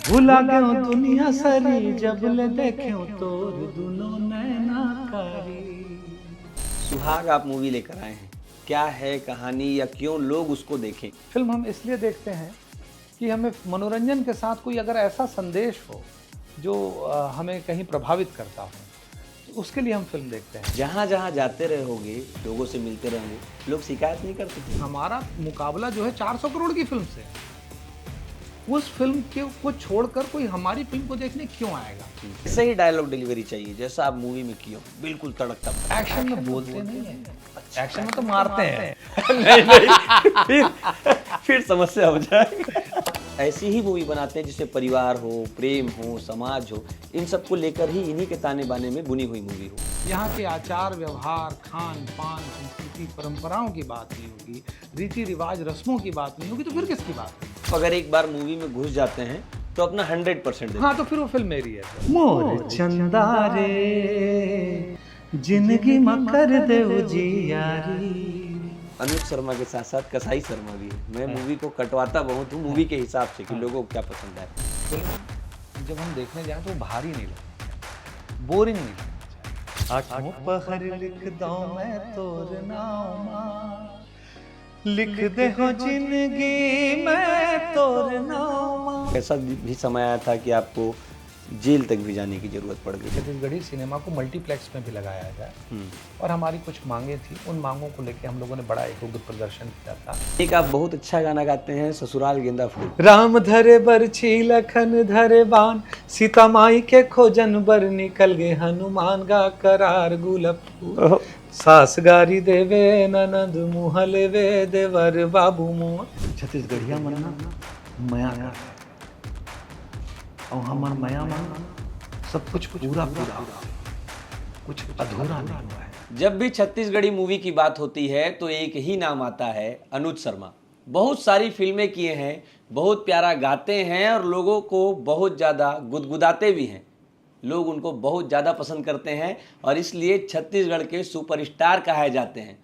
भुला गयो दुनिया सारी जब ले देख्यो तोर दुनो नैना कारी। सुहाग आप मूवी लेकर आए हैं, क्या है कहानी या क्यों लोग उसको देखें? फिल्म हम इसलिए देखते हैं कि हमें मनोरंजन के साथ कोई अगर ऐसा संदेश हो जो हमें कहीं प्रभावित करता हो, तो उसके लिए हम फिल्म देखते हैं। जहाँ जहाँ जाते रहोगे, लोगों से मिलते रहोगे, लोग शिकायत नहीं करते थे? हमारा मुकाबला जो है 400 करोड़ की फिल्म से है। उस फिल्म को छोड़कर कोई हमारी फिल्म को देखने क्यों आएगा? ऐसे ही डायलॉग डिलीवरी चाहिए जैसा आप मूवी में किए हो, बिल्कुल तड़कता। एक्शन में बोलते नहीं है, एक्शन में तो मारते हैं। फिर समस्या हो जाएगी। ऐसी ही मूवी बनाते हैं जिससे परिवार हो, प्रेम हो, समाज हो, इन सबको लेकर ही इन्हीं के ताने बाने में बुनी हुई मूवी हो। यहाँ के आचार व्यवहार, खान पान, संस्कृति, परंपराओं की बात नहीं होगी, रीति रिवाज, रस्मों की बात नहीं होगी, तो फिर किसकी बात है? अगर एक बार मूवी में घुस जाते हैं तो अपना 100% देते हैं। हाँ, तो फिर वो फिल्म मेरी है। मोर चंदारे जिंदगी में कर दे उजियारी। अनुज शर्मा के साथ साथ कसाई शर्मा भी है। मैं मूवी को कटवाता बहुत हूँ मूवी के हिसाब से कि लोगों को क्या पसंद है। फिल्म जब हम देखने जाएं तो भारी नहीं लगती, बोरिंग नहीं लगती। आठों पहर लिख दो मैं तोर नामा, लिख दे हो जिंदगी मैं तोर नामा। ऐसा भी समय आया था कि आपको जेल तक भी जाने की जरूरत पड़ गई। छत्तीसगढ़ी सिनेमा को मल्टीप्लेक्स में भी लगाया जाए और हमारी कुछ मांगे थी, उन मांगों को लेकर हम लोगों ने बड़ा एक उग्र प्रदर्शन किया था। एक आप बहुत अच्छा गाना गाते हैं, ससुराल गेंदा फूल। राम धरे बरछी लखन धरे बाण, सीता माई के खोजन बर निकल गए हनुमान गा करार गुलाब फूल। सास गारी देवे ननद मुँह लेवे देवर बाबू मुँह। छत्तीसगढ़िया मन्ना मया का है और हमार मया मन सब कुछ पूरा पूरा, कुछ अधूरा नहीं हुआ है। जब भी छत्तीसगढ़ी मूवी की बात होती है तो एक ही नाम आता है, अनुज शर्मा। बहुत सारी फिल्में किए हैं, बहुत प्यारा गाते हैं और लोगों को बहुत ज़्यादा गुदगुदाते भी हैं। लोग उनको बहुत ज़्यादा पसंद करते हैं और इसलिए छत्तीसगढ़ के सुपरस्टार कहे जाते हैं।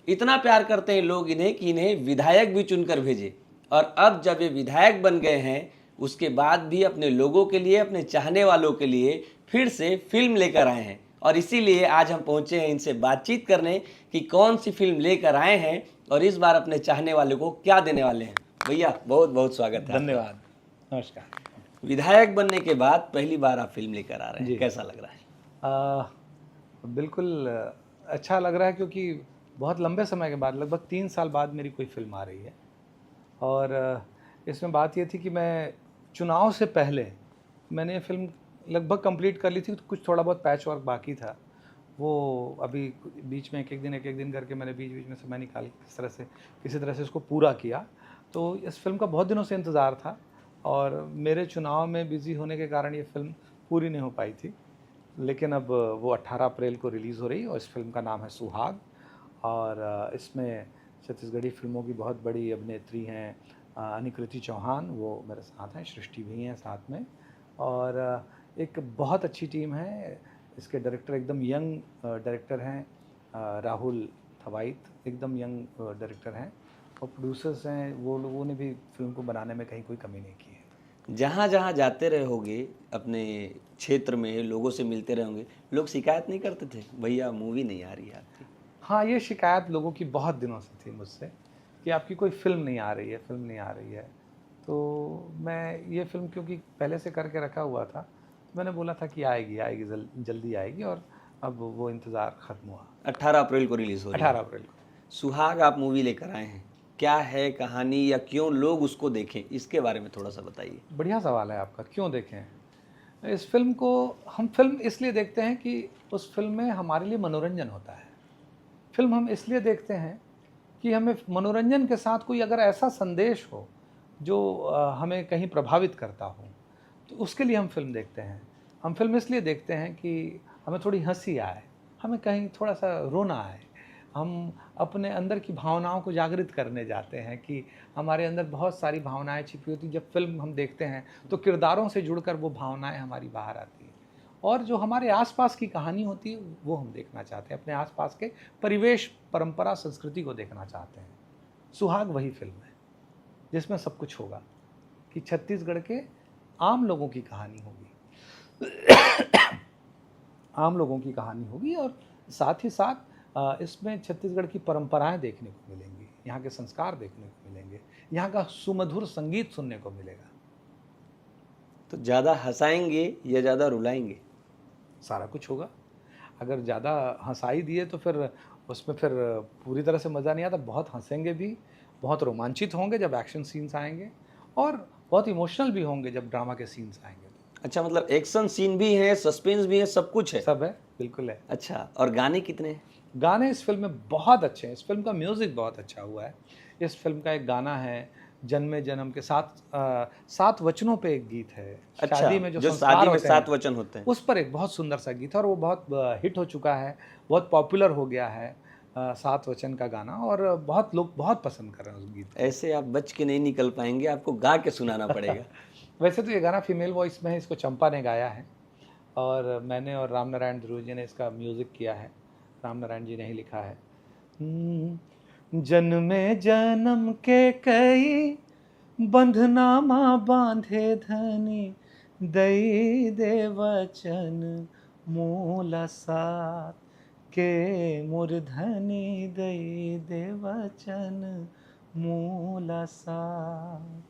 इतना प्यार करते हैं लोग इन्हें कि इन्हें विधायक भी चुनकर भेजे। और अब जब ये विधायक बन गए हैं, उसके बाद भी अपने लोगों के लिए, अपने चाहने वालों के लिए फिर से फिल्म लेकर आए हैं। और इसीलिए आज हम पहुंचे हैं इनसे बातचीत करने कि कौन सी फिल्म लेकर आए हैं और इस बार अपने चाहने वालों को क्या देने वाले हैं। भैया बहुत बहुत स्वागत है। धन्यवाद, नमस्कार। विधायक बनने के बाद पहली बार आप फिल्म लेकर आ रहे हैं, कैसा लग रहा है? बिल्कुल अच्छा लग रहा है, क्योंकि बहुत लंबे समय के बाद, लगभग 3 साल बाद मेरी कोई फिल्म आ रही है। और इसमें बात ये थी कि मैं चुनाव से पहले मैंने ये फिल्म लगभग कंप्लीट कर ली थी, तो कुछ थोड़ा बहुत पैच वर्क बाकी था, वो अभी बीच में एक एक दिन करके मैंने बीच बीच में समय निकाल किसी तरह से उसको पूरा किया। तो इस फिल्म का बहुत दिनों से इंतज़ार था और मेरे चुनाव में बिज़ी होने के कारण ये फिल्म पूरी नहीं हो पाई थी। लेकिन अब वो 18 अप्रैल को रिलीज़ हो रही है और इस फिल्म का नाम है सुहाग। और इसमें छत्तीसगढ़ी फिल्मों की बहुत बड़ी अभिनेत्री हैं अनिकृति चौहान, वो मेरे साथ हैं, सृष्टि भी हैं साथ में, और एक बहुत अच्छी टीम है। इसके डायरेक्टर एकदम यंग डायरेक्टर हैं, राहुल थवाइत एकदम यंग डायरेक्टर हैं, और प्रोड्यूसर्स हैं, वो लोगों ने भी फिल्म को बनाने में कहीं कोई कमी नहीं की है। जहाँ जहाँ जाते रहोगे अपने क्षेत्र में, लोगों से मिलते रहोगे, लोग शिकायत नहीं करते थे भैया मूवी नहीं आ रही है आपकी? हाँ, ये शिकायत लोगों की बहुत दिनों से थी मुझसे कि आपकी कोई फिल्म नहीं आ रही है। तो मैं ये फिल्म क्योंकि पहले से करके रखा हुआ था, मैंने बोला था कि आएगी जल्दी आएगी, और अब वो इंतज़ार ख़त्म हुआ। 18 अप्रैल को रिलीज़ हो रही है। 18 अप्रैल को सुहाग आप मूवी लेकर आए हैं, क्या है कहानी या क्यों लोग उसको देखें, इसके बारे में थोड़ा सा बताइए। बढ़िया सवाल है आपका, क्यों देखें इस फिल्म को? हम फिल्म इसलिए देखते हैं कि उस फिल्म में हमारे लिए मनोरंजन होता है। फिल्म हम इसलिए देखते हैं कि हमें मनोरंजन के साथ कोई अगर ऐसा संदेश हो जो हमें कहीं प्रभावित करता हो, तो उसके लिए हम फिल्म देखते हैं। हम फिल्म इसलिए देखते हैं कि हमें थोड़ी हंसी आए, हमें कहीं थोड़ा सा रोना आए, हम अपने अंदर की भावनाओं को जागृत करने जाते हैं कि हमारे अंदर बहुत सारी भावनाएं छिपी होती। जब फिल्म हम देखते हैं तो किरदारों से जुड़कर वो भावनाएं हमारी बाहर आती हैं, और जो हमारे आसपास की कहानी होती है वो हम देखना चाहते हैं, अपने आसपास के परिवेश, परंपरा, संस्कृति को देखना चाहते हैं। सुहाग वही फिल्म है जिसमें सब कुछ होगा कि छत्तीसगढ़ के आम लोगों की कहानी होगी। आम लोगों की कहानी होगी और साथ ही साथ इसमें छत्तीसगढ़ की परंपराएं देखने को मिलेंगी, यहाँ के संस्कार देखने को मिलेंगे, यहाँ का सुमधुर संगीत सुनने को मिलेगा। तो ज़्यादा हंसाएंगे या ज़्यादा रुलाएंगे? सारा कुछ होगा। अगर ज़्यादा हंसाई दिए तो फिर उसमें फिर पूरी तरह से मज़ा नहीं आता। बहुत हंसेंगे भी, बहुत रोमांचित होंगे जब एक्शन सीन्स आएंगे और बहुत इमोशनल भी होंगे जब ड्रामा के सीन्स आएंगे। अच्छा, मतलब एक्शन सीन भी है, सस्पेंस भी है, सब कुछ है। सब है, बिल्कुल है। अच्छा, और गाने कितने हैं? गाने इस फिल्म में बहुत अच्छे हैं। इस फिल्म का म्यूज़िक बहुत अच्छा हुआ है। इस फिल्म का एक गाना है जन्मे जन्म के 7 वचनों पे एक गीत है। अच्छा, शादी में जो जो संस्कार शादी में होते 7 हैं, वचन होते हैं। उस पर एक बहुत सुंदर सा गीत है और वो बहुत हिट हो चुका है, बहुत पॉपुलर हो गया है 7 वचन का गाना और बहुत लोग बहुत पसंद कर रहे हैं उस गीत को। ऐसे आप बच के नहीं निकल पाएंगे, आपको गा के सुनाना पड़ेगा। वैसे तो ये गाना फीमेल वॉइस में है, इसको चंपा ने गाया है और मैंने और राम नारायण ध्रुव जी ने इसका म्यूज़िक किया है। राम नारायण जी ने ही लिखा है। जन्मे जन्म के कई बंधनामा बांधे धनी, दई दे वचन मूला साथ के मूर्धनि, दई दे वचन मूला साथ।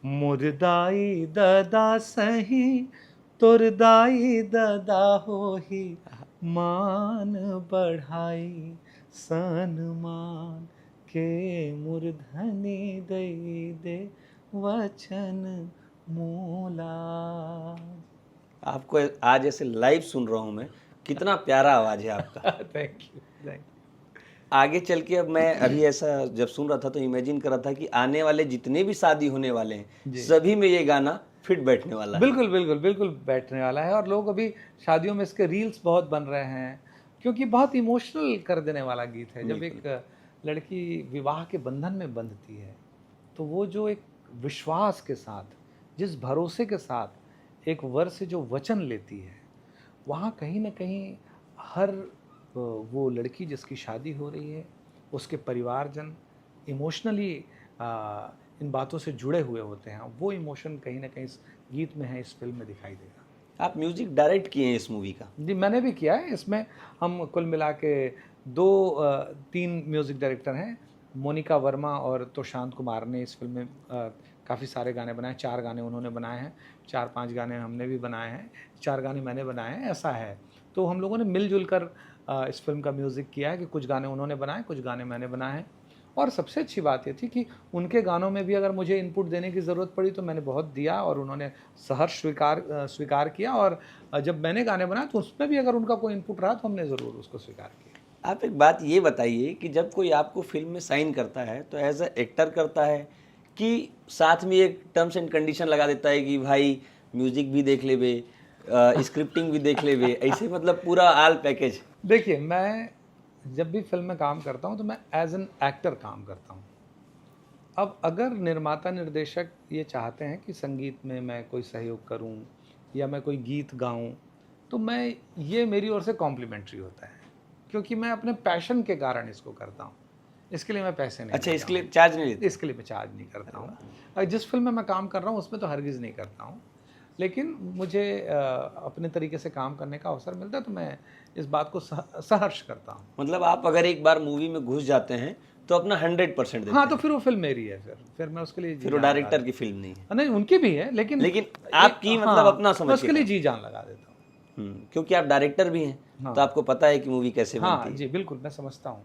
मुरदाई ददा सही तुरदाई ददा होही, मान बढ़ाई सन्मान के मूर्धनि, दई दे वचन मूला। आपको आज ऐसे लाइव सुन रहा हूँ मैं, कितना प्यारा आवाज़ है आपका। Thank you, thank you. आगे चल के अब मैं अभी ऐसा जब सुन रहा था तो इमेजिन कर रहा था कि आने वाले जितने भी शादी होने वाले हैं सभी में ये गाना फिट बैठने वाला है। बिल्कुल बिल्कुल बिल्कुल बैठने वाला है और लोग अभी शादियों में इसके रील्स बहुत बन रहे हैं क्योंकि बहुत इमोशनल कर देने वाला गीत है। जब एक लड़की विवाह के बंधन में बंधती है तो वो जो एक विश्वास के साथ, जिस भरोसे के साथ एक वर से जो वचन लेती है, वहाँ कहीं ना कहीं हर वो लड़की जिसकी शादी हो रही है, उसके परिवारजन इमोशनली इन बातों से जुड़े हुए होते हैं। वो इमोशन कहीं ना कहीं इस गीत में है, इस फिल्म में दिखाई देगा। आप म्यूजिक डायरेक्ट किए हैं इस मूवी का? जी, मैंने भी किया है। इसमें हम कुल मिला के 3 म्यूज़िक डायरेक्टर हैं, मोनिका वर्मा और तोशांत कुमार ने इस फिल्म में काफ़ी सारे गाने बनाए। 4 गाने उन्होंने बनाए हैं, 4-5 गाने हमने भी बनाए हैं, 4 गाने मैंने बनाए हैं, ऐसा है। तो हम लोगों ने मिलजुल कर इस फिल्म का म्यूज़िक किया है कि कुछ गाने उन्होंने बनाए, कुछ गाने मैंने बनाए हैं। और सबसे अच्छी बात ये थी कि उनके गानों में भी अगर मुझे इनपुट देने की ज़रूरत पड़ी तो मैंने बहुत दिया और उन्होंने सहर्ष स्वीकार किया। और जब मैंने गाने बनाए तो उसमें भी अगर उनका कोई इनपुट रहा तो हमने ज़रूर उसको स्वीकार किया। आप एक बात ये बताइए कि जब कोई आपको फिल्म में साइन करता है तो एज ए एक्टर करता है कि साथ में एक टर्म्स एंड कंडीशन लगा देता है कि भाई म्यूजिक भी देख लेवे, स्क्रिप्टिंग भी देख लेवे, ऐसे मतलब पूरा आल पैकेज? देखिए, मैं जब भी फिल्म में काम करता हूँ तो मैं एज एन एक्टर काम करता हूँ। अब अगर निर्माता निर्देशक ये चाहते हैं कि संगीत में मैं कोई सहयोग करूँ या मैं कोई गीत गाऊँ तो मैं, ये मेरी ओर से कॉम्प्लीमेंट्री होता है क्योंकि मैं अपने पैशन के कारण इसको करता हूँ। इसके लिए मैं पैसे नहीं अच्छा, लेता इसके लिए हूँ। चार्ज नहीं लेते? इसके लिए मैं चार्ज नहीं करता हूँ। जिस फिल्म में मैं काम कर रहा हूँ उसमें तो हरगिज़ नहीं करता हूँ, लेकिन मुझे अपने तरीके से काम करने का अवसर मिलता है तो मैं इस बात को सहर्ष करता हूँ। मतलब आप अगर एक बार मूवी में घुस जाते हैं तो अपना 100% देते हाँ, हैं? तो फिर वो फिल्म मेरी है, फिर मैं उसके लिए जी फिर वो जान लगा डायरेक्टर देता की फिल्म नहीं है? हूँ। नहीं, उनकी भी है लेकिन आपकी मतलब अपना मैं समझ उसके के लिए काम। जी जान लगा देता हूँ। क्योंकि आप डायरेक्टर भी हैं हाँ। तो आपको पता है कि मूवी कैसे हाँ बनती है। जी, बिल्कुल, मैं समझता हूँ।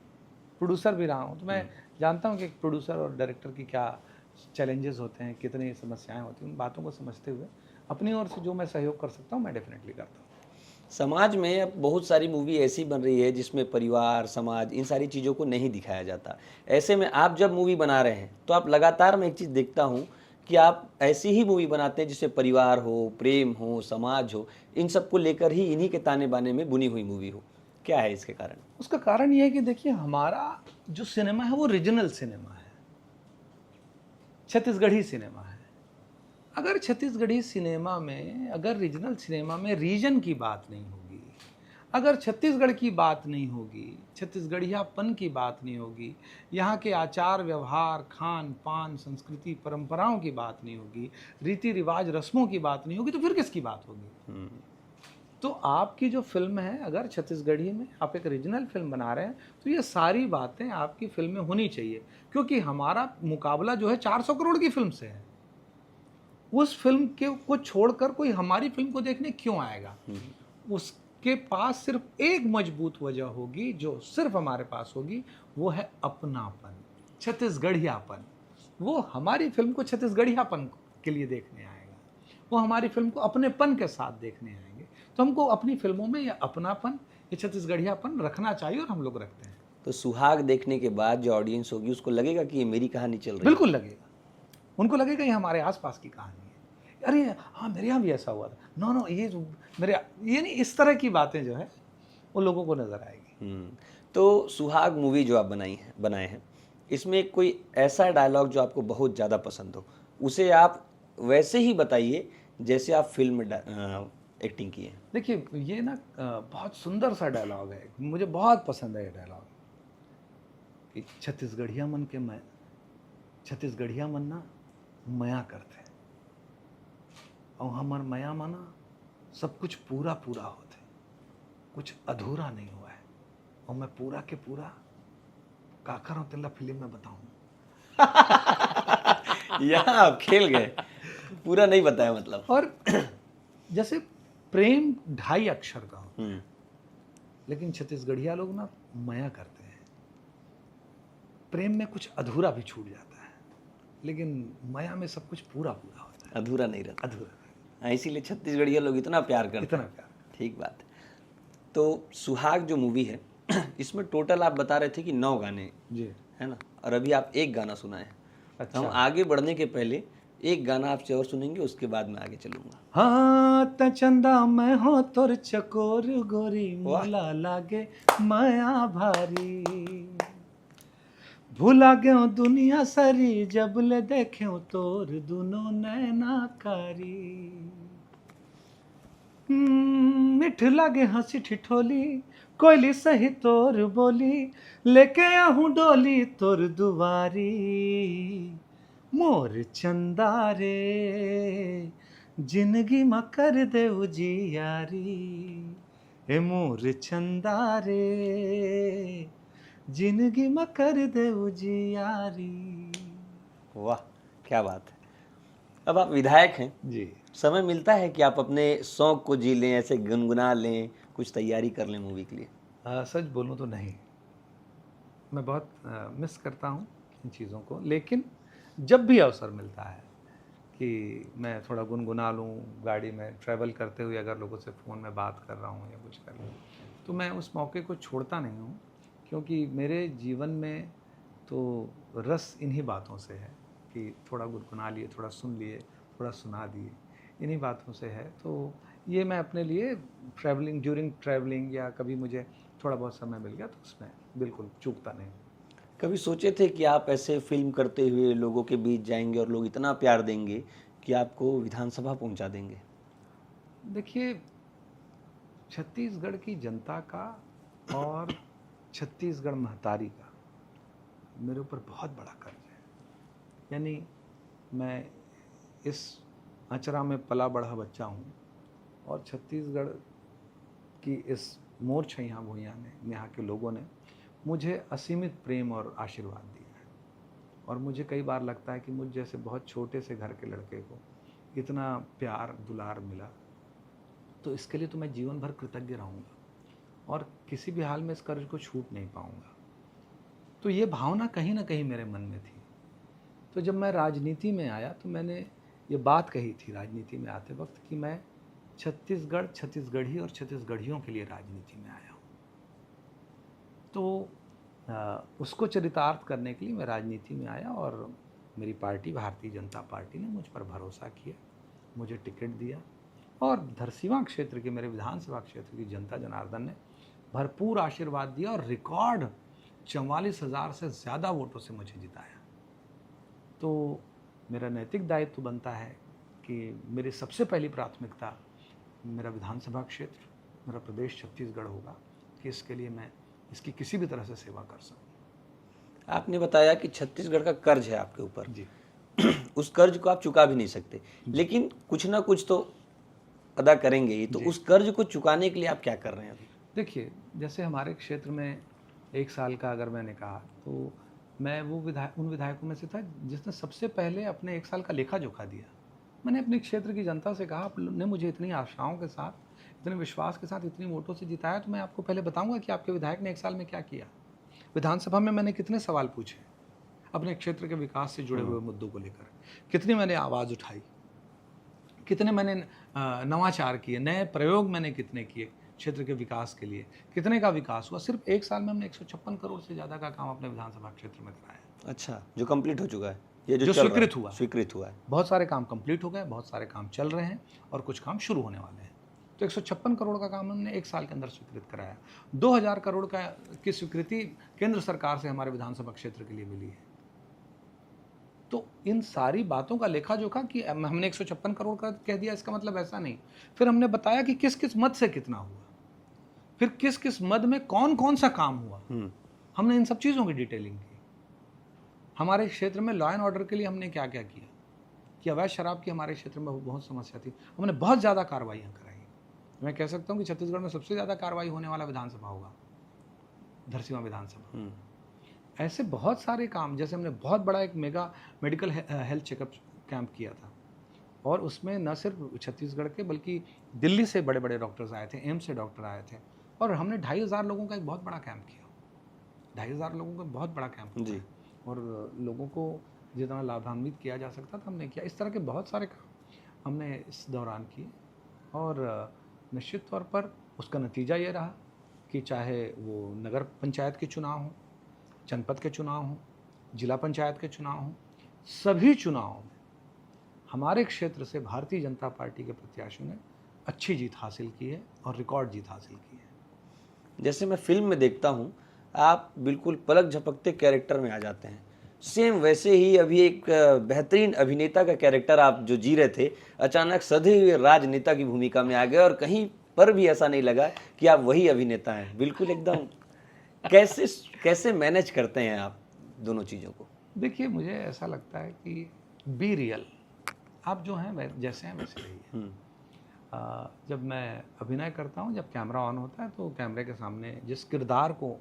प्रोड्यूसर भी रहा हूँ तो मैं जानता हूँ कि एक प्रोड्यूसर और डायरेक्टर की क्या चैलेंजेस होते हैं, कितनी समस्याएं होती हैं। उन बातों को समझते हुए अपनी ओर से जो मैं सहयोग कर सकता हूँ मैं डेफिनेटली करता हूँ। समाज में अब बहुत सारी मूवी ऐसी बन रही है जिसमें परिवार, समाज, इन सारी चीज़ों को नहीं दिखाया जाता। ऐसे में आप जब मूवी बना रहे हैं तो आप लगातार, मैं एक चीज़ देखता हूँ कि आप ऐसी ही मूवी बनाते हैं जिसमें परिवार हो, प्रेम हो, समाज हो, इन सब को लेकर ही, इन्हीं के ताने बाने में बुनी हुई मूवी हो। क्या है इसके कारण? उसका कारण ये है कि देखिए, हमारा जो सिनेमा है वो रीजनल सिनेमा है, छत्तीसगढ़ी सिनेमा है। अगर छत्तीसगढ़ी सिनेमा में, अगर रीजनल सिनेमा में रीजन की बात नहीं होगी, अगर छत्तीसगढ़ की बात नहीं होगी, छत्तीसगढ़ियापन की बात नहीं होगी, यहाँ के आचार व्यवहार, खान पान, संस्कृति परंपराओं की बात नहीं होगी, रीति रिवाज रस्मों की बात नहीं होगी, तो फिर किसकी बात होगी? तो आपकी जो फिल्म है, अगर छत्तीसगढ़ी में आप एक रीजनल फिल्म बना रहे हैं, तो ये सारी बातें आपकी फिल्म में होनी चाहिए, क्योंकि हमारा मुकाबला जो है 400 करोड़ की फिल्म से है। उस फिल्म के को छोड़कर कोई हमारी फिल्म को देखने क्यों आएगा? उसके पास सिर्फ एक मजबूत वजह होगी, जो सिर्फ हमारे पास होगी, वो है अपनापन, छत्तीसगढ़ियापन। वो हमारी फिल्म को छत्तीसगढ़ियापन के लिए देखने आएगा, वो हमारी फिल्म को अपनेपन के साथ देखने आएंगे। तो हमको अपनी फिल्मों में ये अपनापन, ये छत्तीसगढ़ियापन रखना चाहिए, और हम लोग रखते हैं। तो सुहाग देखने के बाद जो ऑडियंस होगी उसको लगेगा कि ये मेरी कहानी चल रही है। बिल्कुल लगेगा, उनको लगेगा ये हमारे आसपास की कहानी है। अरे हाँ, मेरे यहाँ भी ऐसा हुआ था, नो ये जो मेरे, ये नहीं, इस तरह की बातें जो है वो लोगों को नजर आएगी। तो सुहाग मूवी जो आप बनाए हैं, इसमें कोई ऐसा डायलॉग जो आपको बहुत ज़्यादा पसंद हो, उसे आप वैसे ही बताइए जैसे आप फिल्म में एक्टिंग की है। देखिए, ये ना बहुत सुंदर सा डायलॉग है, मुझे बहुत पसंद है ये डायलॉग, कि छत्तीसगढ़िया मन ना मया करते, और हमार मया मना सब कुछ पूरा पूरा होते, कुछ अधूरा नहीं हुआ है, और मैं पूरा के पूरा काकर और तेला फिल्म में बताऊं। यहाँ आप खेल गए, पूरा नहीं बताया मतलब। और जैसे प्रेम 2.5 अक्षर का होता है, लेकिन छत्तीसगढ़िया लोग ना मया करते हैं। प्रेम में कुछ अधूरा भी छूट जाता है, लेकिन मया में सब कुछ पूरा पूरा होता है, अधूरा नहीं रहता। अधूरा। हाँ, इसीलिए छत्तीसगढ़िया लोग इतना प्यार करते इतना हैं। प्यार। ठीक बात है। तो सुहाग जो मूवी है इसमें टोटल आप बता रहे थे कि 9 गाने जी, है ना, और अभी आप एक गाना सुनाए हैं। अच्छा। हम आगे बढ़ने के पहले एक गाना आपसे और सुनेंगे, उसके बाद मैं आगे चलूंगा। हाँ, त चंदा मैं हो तोर चकोर गोरी, मोला लागे माया भारी, भूला गयो दुनिया सारी, जब ले देख्यो तोर दुनो नैना कारी। मिठ लागे हंसी ठिठोली, कोयली सही तोर बोली, लेके आहूं डोली तोर दुआरी, मोर चंदा रे जिंदगी में कर दे उजियारी, ए मोर चंदा रे जिंदगी में कर दे उजियारी। वाह, क्या बात है। अब आप विधायक हैं जी, समय मिलता है कि आप अपने शौक को जी लें, ऐसे गुनगुना लें, कुछ तैयारी कर लें मूवी के लिए? सच बोलूं तो नहीं, मैं बहुत मिस करता हूं इन चीज़ों को, लेकिन जब भी अवसर मिलता है कि मैं थोड़ा गुनगुना लूं, गाड़ी में ट्रैवल करते हुए अगर लोगों से फ़ोन में बात कर रहा हूं या कुछ कर लूँ, तो मैं उस मौके को छोड़ता नहीं हूं, क्योंकि मेरे जीवन में तो रस इन्हीं बातों से है, कि थोड़ा गुनगुना लिए, थोड़ा सुन लिए, थोड़ा सुना दिए, इन्हीं बातों से है। तो ये मैं अपने लिए ट्रैवलिंग, ड्यूरिंग ट्रैवलिंग, या कभी मुझे थोड़ा बहुत समय मिल गया तो उसमें बिल्कुल चूकता नहीं। कभी सोचे थे कि आप ऐसे फिल्म करते हुए लोगों के बीच जाएंगे और लोग इतना प्यार देंगे कि आपको विधानसभा पहुंचा देंगे? देखिए, छत्तीसगढ़ की जनता का और छत्तीसगढ़ महतारी का मेरे ऊपर बहुत बड़ा कर्ज है। यानी मैं इस अचरा में पला बढ़ा बच्चा हूँ, और छत्तीसगढ़ की इस मोर छैया भूइयाँ ने, यहाँ के लोगों ने मुझे असीमित प्रेम और आशीर्वाद दिया है। और मुझे कई बार लगता है कि मुझ जैसे बहुत छोटे से घर के लड़के को इतना प्यार दुलार मिला, तो इसके लिए तो मैं जीवन भर कृतज्ञ रहूँगा, और किसी भी हाल में इस कर्ज को छूट नहीं पाऊँगा। तो ये भावना कहीं ना कहीं मेरे मन में थी। तो जब मैं राजनीति में आया, तो मैंने ये बात कही थी राजनीति में आते वक्त, कि मैं छत्तीसगढ़, छत्तीसगढ़ी और छत्तीसगढ़ियों के लिए राजनीति में आया हूँ। तो उसको चरितार्थ करने के लिए मैं राजनीति में आया, और मेरी पार्टी भारतीय जनता पार्टी ने मुझ पर भरोसा किया, मुझे टिकट दिया, और धरसीवां क्षेत्र के, मेरे विधानसभा क्षेत्र की जनता जनार्दन ने भरपूर आशीर्वाद दिया, और रिकॉर्ड 44,000 से ज़्यादा वोटों से मुझे जिताया। तो मेरा नैतिक दायित्व बनता है कि मेरी सबसे पहली प्राथमिकता मेरा विधानसभा क्षेत्र मेरा प्रदेश छत्तीसगढ़ होगा कि इसके लिए मैं इसकी किसी भी तरह से सेवा कर सकूँ। आपने बताया कि छत्तीसगढ़ का कर्ज है आपके ऊपर। जी। उस कर्ज को आप चुका भी नहीं सकते, लेकिन कुछ ना कुछ तो अदा करेंगे ही। तो उस कर्ज को चुकाने के लिए आप क्या कर रहे हैं अभी? देखिए, जैसे हमारे क्षेत्र में 1 साल का अगर मैंने कहा, तो मैं वो उन विधायकों में से था जिसने सबसे पहले अपने 1 साल का लेखा-जोखा दिया। मैंने अपने क्षेत्र की जनता से कहा, आपने मुझे इतनी आशाओं के साथ, इतने विश्वास के साथ, इतनी वोटों से जिताया, तो मैं आपको पहले बताऊँगा कि आपके विधायक ने 1 साल में क्या किया। विधानसभा में मैंने कितने सवाल पूछे, अपने क्षेत्र के विकास से जुड़े हुए मुद्दों को लेकर, कितनी मैंने आवाज़ उठाई, कितने मैंने नवाचार किए, नए प्रयोग मैंने कितने किए क्षेत्र के विकास के लिए, कितने का विकास हुआ। सिर्फ 1 साल में हमने 156 करोड़ से ज़्यादा का काम अपने विधानसभा क्षेत्र में कराया। अच्छा, जो कंप्लीट हो चुका है, ये जो चल रहा है, स्वीकृत हुआ है। बहुत सारे काम कंप्लीट हो गए, बहुत सारे काम चल रहे हैं और कुछ काम शुरू होने वाले हैं। तो 156 करोड़ का काम हमने 1 साल के अंदर स्वीकृत कराया। 2000 करोड़ की स्वीकृति केंद्र सरकार से हमारे विधानसभा क्षेत्र के लिए मिली है। तो इन सारी बातों का लेखा जोखा कि हमने 156 करोड़ का कह दिया, इसका मतलब ऐसा नहीं। फिर हमने बताया कि किस किस मद से कितना हुआ, फिर किस किस मद में कौन कौन सा काम हुआ। हमने इन सब चीज़ों की डिटेलिंग की। हमारे क्षेत्र में लॉ एंड ऑर्डर के लिए हमने क्या क्या किया कि अवैध शराब की हमारे क्षेत्र में बहुत समस्या थी, हमने बहुत ज़्यादा कार्रवाइयाँ कराई। मैं कह सकता हूँ कि छत्तीसगढ़ में सबसे ज़्यादा कार्रवाई होने वाला विधानसभा होगा धरसीवां विधानसभा। ऐसे बहुत सारे काम, जैसे हमने बहुत बड़ा एक mega medical health checkup camp किया था, और उसमें न सिर्फ छत्तीसगढ़ के बल्कि दिल्ली से बड़े बड़े डॉक्टर्स आए थे, एम्स से डॉक्टर आए थे, और हमने 2500 लोगों का एक बहुत बड़ा कैंप किया। 2500 लोगों का बहुत बड़ा कैंप जी, और लोगों को जितना लाभान्वित किया जा सकता था हमने किया। इस तरह के बहुत सारे काम हमने इस दौरान किए, और निश्चित तौर पर उसका नतीजा ये रहा कि चाहे वो नगर पंचायत के चुनाव हों, जनपद के चुनाव हों, जिला पंचायत के चुनाव हों, सभी चुनावों में हमारे क्षेत्र से भारतीय जनता पार्टी के प्रत्याशियों ने अच्छी जीत हासिल की है और रिकॉर्ड जीत हासिल की है। जैसे मैं फिल्म में देखता हूँ, आप बिल्कुल पलक झपकते कैरेक्टर में आ जाते हैं। सेम वैसे ही अभी एक बेहतरीन अभिनेता का कैरेक्टर आप जो जी रहे थे, अचानक सधे हुए राजनेता की भूमिका में आ गए, और कहीं पर भी ऐसा नहीं लगा कि आप वही अभिनेता हैं। बिल्कुल एकदम कैसे कैसे मैनेज करते हैं आप दोनों चीज़ों को? देखिए, मुझे ऐसा लगता है कि बी रियल, आप जो हैं जैसे हैं वैसे रहिए। जब मैं अभिनय करता हूँ, जब कैमरा ऑन होता है, तो कैमरे के सामने जिस किरदार को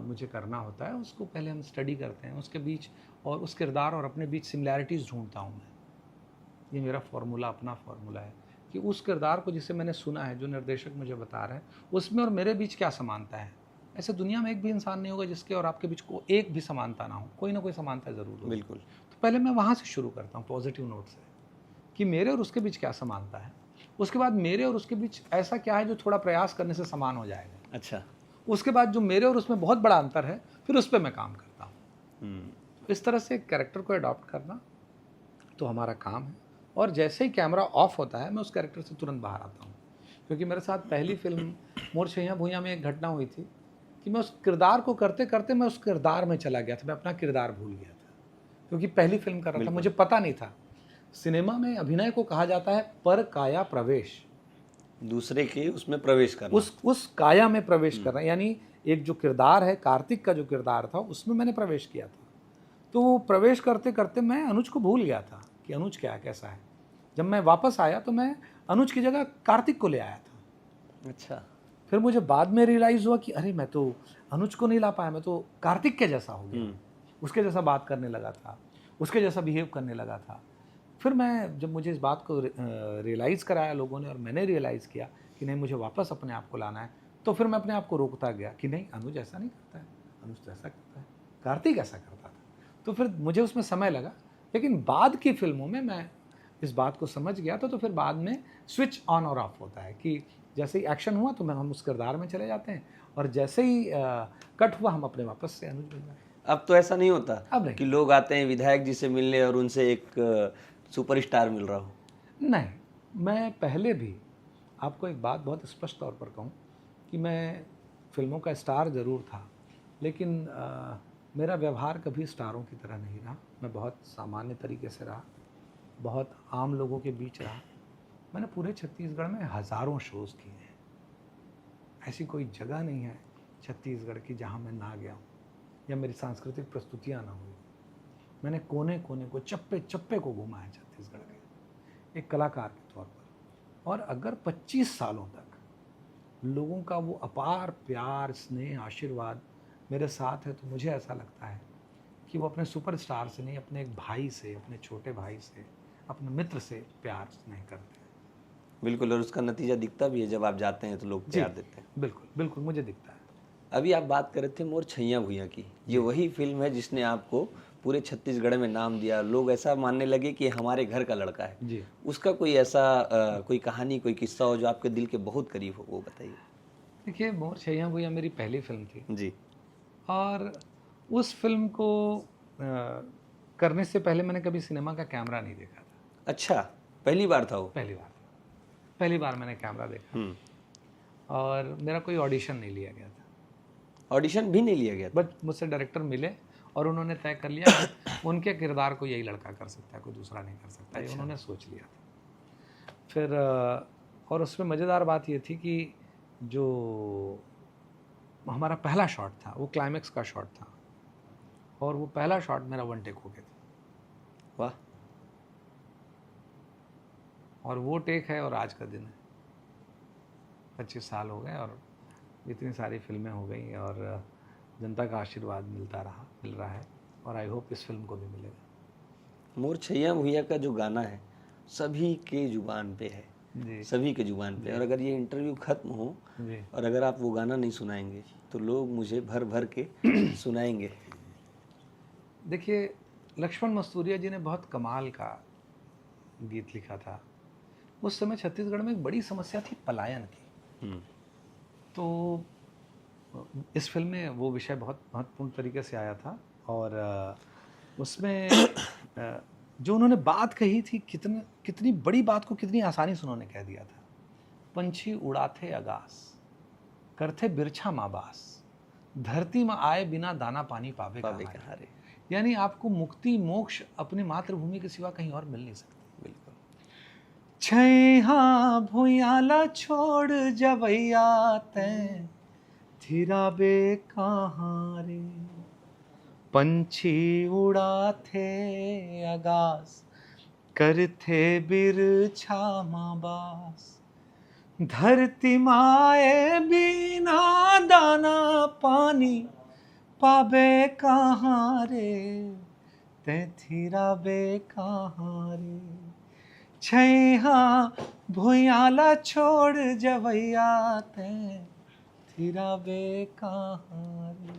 मुझे करना होता है, उसको पहले हम स्टडी करते हैं, उसके बीच और उस किरदार और अपने बीच सिमिलैरिटीज़ ढूंढता हूँ मैं। ये मेरा फार्मूला, अपना फार्मूला है कि उस किरदार को जिसे मैंने सुना है, जो निर्देशक मुझे बता रहे हैं, उसमें और मेरे बीच क्या समानता है। ऐसे दुनिया में एक भी इंसान नहीं होगा जिसके और आपके बीच को एक भी समानता ना हो, कोई ना कोई समानता ज़रूर हो। बिल्कुल। तो पहले मैं वहाँ से शुरू करता हूँ, पॉजिटिव नोट से, कि मेरे और उसके बीच क्या समानता है। उसके बाद मेरे और उसके बीच ऐसा क्या है जो थोड़ा प्रयास करने से समान हो जाएगा। अच्छा। उसके बाद जो मेरे और उसमें बहुत बड़ा अंतर है, फिर उस पर मैं काम करता हूँ। इस तरह से कैरेक्टर को अडॉप्ट करना तो हमारा काम है, और जैसे ही कैमरा ऑफ होता है, मैं उस कैरेक्टर से तुरंत बाहर आता हूँ। क्योंकि मेरे साथ पहली फिल्म मोर छैया भुइयां में एक घटना हुई थी कि मैं उस किरदार को करते करते मैं उस किरदार में चला गया था, मैं अपना किरदार भूल गया था, क्योंकि पहली फिल्म कर रहा था, मुझे पता नहीं था। सिनेमा में अभिनय को कहा जाता है पर काया प्रवेश, दूसरे के उसमें प्रवेश करना, उस काया में प्रवेश करना। यानी एक जो किरदार है, कार्तिक का जो किरदार था, उसमें मैंने प्रवेश किया था। तो वो प्रवेश करते करते मैं अनुज को भूल गया था कि अनुज क्या है, कैसा है। जब मैं वापस आया तो मैं अनुज की जगह कार्तिक को ले आया था। अच्छा। फिर मुझे बाद में रियलाइज़ हुआ कि अरे, मैं तो अनुज को नहीं ला पाया, मैं तो कार्तिक के जैसा हो गया। उसके जैसा बात करने लगा था, उसके जैसा बिहेव करने लगा था। फिर मैं, जब मुझे इस बात को रियलाइज़ कराया लोगों ने और मैंने रियलाइज़ किया कि नहीं, मुझे वापस अपने आप को लाना है, तो फिर मैं अपने आप को रोकता गया कि नहीं, अनुज ऐसा नहीं करता है, अनुज तो ऐसा करता है, कार्तिक ऐसा करता था। तो फिर मुझे उसमें समय लगा, लेकिन बाद की फिल्मों में मैं इस बात को समझ गया तो फिर बाद में स्विच ऑन और ऑफ होता है कि जैसे ही एक्शन हुआ तो हम उस किरदार में चले जाते हैं, और जैसे ही कट हुआ हम अपने वापस से अनुज बन जाते हैं। अब तो ऐसा नहीं होता अब नहीं। कि लोग आते हैं विधायक जी से मिलने और उनसे एक सुपरस्टार मिल रहा हो? नहीं, मैं पहले भी आपको एक बात बहुत स्पष्ट तौर पर कहूँ कि मैं फिल्मों का स्टार ज़रूर था, लेकिन मेरा व्यवहार कभी स्टारों की तरह नहीं रहा। मैं बहुत सामान्य तरीके से रहा, बहुत आम लोगों के बीच रहा। मैंने पूरे छत्तीसगढ़ में हज़ारों शोज़ किए हैं, ऐसी कोई जगह नहीं है छत्तीसगढ़ की जहाँ मैं ना गया हूँ या मेरी सांस्कृतिक प्रस्तुतियाँ ना हुई। मैंने कोने कोने को, चप्पे चप्पे को घूमा है छत्तीसगढ़ के एक कलाकार के तौर पर। और अगर 25 सालों तक लोगों का वो अपार प्यार, स्नेह, आशीर्वाद मेरे साथ है, तो मुझे ऐसा लगता है कि वो अपने सुपरस्टार से नहीं, अपने एक भाई से, अपने छोटे भाई से, अपने मित्र से प्यार स्नेह करते हैं। बिल्कुल, और उसका नतीजा दिखता भी है, जब आप जाते हैं तो लोग प्यार देते हैं। बिल्कुल बिल्कुल, मुझे दिखता है। अभी आप बात कर रहे थे मोर छैया भुइयां की, ये वही फिल्म है जिसने आपको पूरे छत्तीसगढ़ में नाम दिया, लोग ऐसा मानने लगे कि हमारे घर का लड़का है। जी, उसका कोई ऐसा कोई कहानी, कोई किस्सा हो जो आपके दिल के बहुत करीब हो, वो बताइए। देखिए, मोर छैया भुइयां मेरी पहली फिल्म थी जी। और उस फिल्म को करने से पहले मैंने कभी सिनेमा का कैमरा नहीं देखा था। अच्छा, पहली बार था वो? पहली बार मैंने कैमरा देखा और मेरा कोई ऑडिशन नहीं लिया गया था। ऑडिशन भी नहीं लिया गया था? बट मुझसे डायरेक्टर मिले और उन्होंने तय कर लिया कि उनके किरदार को यही लड़का कर सकता है, कोई दूसरा नहीं कर सकता। ये उन्होंने सोच लिया था। फिर और उसमें मज़ेदार बात ये थी कि जो हमारा पहला शॉट था वो क्लाइमेक्स का शॉट था और वो पहला शॉट मेरा 1 टेक हो गया था। वाह। और वो टेक है और आज का दिन है। 25 साल हो गए और इतनी सारी फिल्में हो गई और जनता का आशीर्वाद मिल रहा है और आई होप इस फिल्म को भी मिलेगा। मोर छैया भुइयां का जो गाना है सभी के जुबान पे है जी सभी के जुबान पे, और अगर ये इंटरव्यू खत्म हो जी और अगर आप वो गाना नहीं सुनाएंगे तो लोग मुझे भर भर के सुनाएंगे। देखिए, लक्ष्मण मस्तूरिया जी ने बहुत कमाल का गीत लिखा था। उस समय छत्तीसगढ़ में एक बड़ी समस्या थी पलायन की। तो इस फिल्म में वो विषय बहुत महत्वपूर्ण तरीके से आया था और उसमें जो उन्होंने बात कही थी, कितनी बड़ी बात को कितनी आसानी से उन्होंने कह दिया था। पंछी उड़ाथे आकाश, करथे बिरछा माबास, धरती में आए बिना दाना पानी पावे कहारे। यानी आपको मुक्ति मोक्ष अपनी मातृभूमि के सिवा कहीं और मिल नहीं सकती। बिल्कुल। छैहा भुयाला छोड़ जवैया तैं थिराबे कहाँ रे, पंछी उड़ाथे आकाश, करथे बिरछा माबास, धरती माए बिना दाना पानी पाबे कहाँ रे, ते थिराबे कहाँ रे, छैहा भुयाला छोड़ जवैया ते थिराबे कहाँ रे।